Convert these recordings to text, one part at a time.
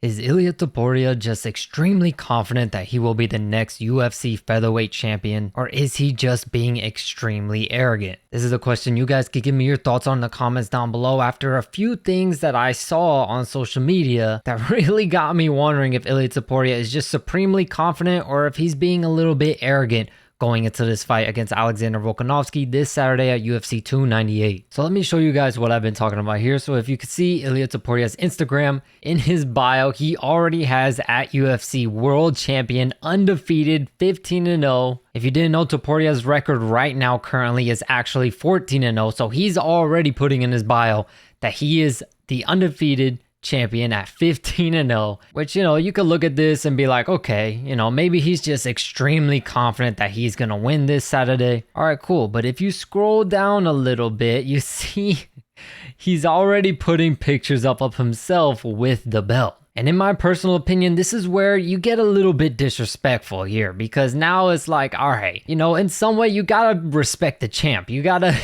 Is Ilia Topuria just extremely confident that he will be the next UFC featherweight champion, or is he just being extremely arrogant? This is a question you guys can give me your thoughts on in the comments down below after a few things that I saw on social media that really got me wondering if Ilia Topuria is just supremely confident or if he's being a little bit arrogant going into this fight against Alexander Volkanovski this Saturday at UFC 298. So let me show you guys what I've been talking about here. So if you can see Ilia Topuria's Instagram, in his bio, he already has at UFC world champion, undefeated, 15-0. If you didn't know, Topuria's record right now currently is actually 14-0. So he's already putting in his bio that he is the undefeated champion at 15-0, which, you could look at this and be like, okay, maybe he's just extremely confident that he's gonna win this Saturday. All right, cool. But if you scroll down a little bit, you see he's already putting pictures up of himself with the belt. And in my personal opinion, this is where you get a little bit disrespectful here, because now it's like, all right, in some way you gotta respect the champ. You gotta,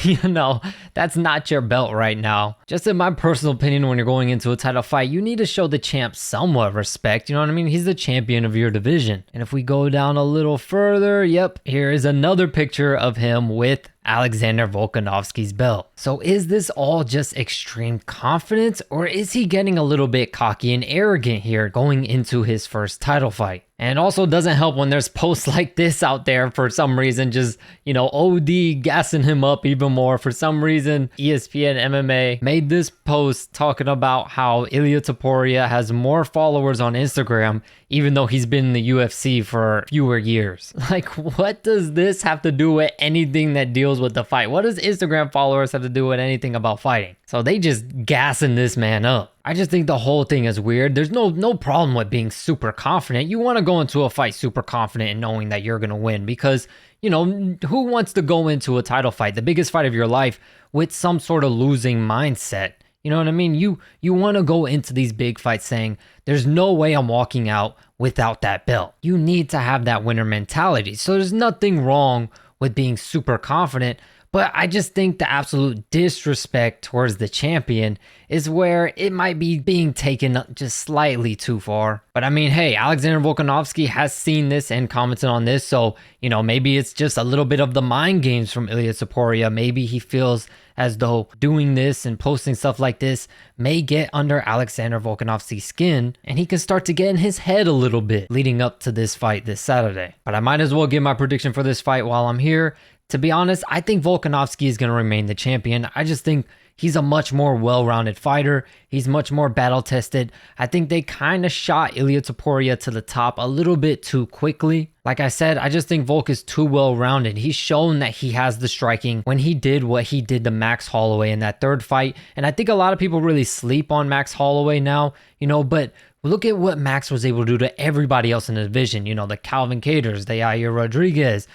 that's not your belt right now. Just in my personal opinion, when you're going into a title fight, you need to show the champ somewhat respect. You know what I mean? He's the champion of your division. And if we go down a little further, yep, here is another picture of him with Alexander Volkanovski's belt. So is this all just extreme confidence, or is he getting a little bit cocky and arrogant here going into his first title fight? And also doesn't help when there's posts like this out there for some reason, just, OD gassing him up even more. For some reason, ESPN MMA made this post talking about how Ilia Topuria has more followers on Instagram, even though he's been in the UFC for fewer years. Like, what does this have to do with anything that deals with the fight? What does Instagram followers have to do with anything about fighting? So they just gassing this man up. I just think the whole thing is weird. There's no problem with being super confident. You want to go into a fight super confident and knowing that you're going to win, because, who wants to go into a title fight, the biggest fight of your life, with some sort of losing mindset? You know what I mean? You want to go into these big fights saying, there's no way I'm walking out without that belt. You need to have that winner mentality. So there's nothing wrong with being super confident. But I just think the absolute disrespect towards the champion is where it might be being taken just slightly too far. But I mean, hey, Alexander Volkanovski has seen this and commented on this. So, maybe it's just a little bit of the mind games from Ilia Topuria. Maybe he feels as though doing this and posting stuff like this may get under Alexander Volkanovski's skin, and he can start to get in his head a little bit leading up to this fight this Saturday. But I might as well give my prediction for this fight while I'm here. To be honest, I think Volkanovski is going to remain the champion. I just think he's a much more well-rounded fighter. He's much more battle-tested. I think they kind of shot Ilia Topuria to the top a little bit too quickly. Like I said, I just think Volk is too well-rounded. He's shown that he has the striking when he did what he did to Max Holloway in that third fight. And I think a lot of people really sleep on Max Holloway now, but look at what Max was able to do to everybody else in the division. The Calvin Katers, the Yair Rodriguez.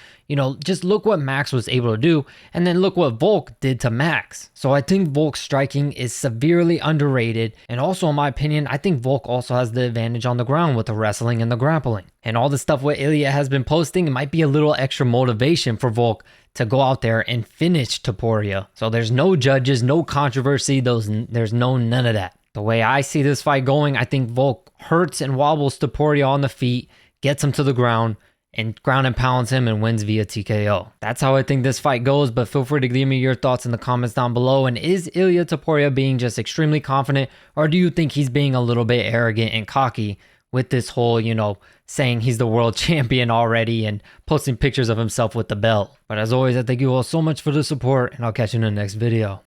Just look what Max was able to do, and then look what Volk did to Max. So I think Volk's striking is severely underrated, and also in my opinion, I think Volk also has the advantage on the ground with the wrestling and the grappling. And all the stuff what Ilia has been posting, it might be a little extra motivation for Volk to go out there and finish Topuria. So there's no judges, no controversy, there's none of that. The way I see this fight going, I think Volk hurts and wobbles Topuria on the feet, gets him to the ground and pounds him and wins via TKO. That's how I think this fight goes, but feel free to leave me your thoughts in the comments down below. And is Ilia Topuria being just extremely confident, or do you think he's being a little bit arrogant and cocky with this whole, saying he's the world champion already and posting pictures of himself with the belt? But as always, I thank you all so much for the support, and I'll catch you in the next video.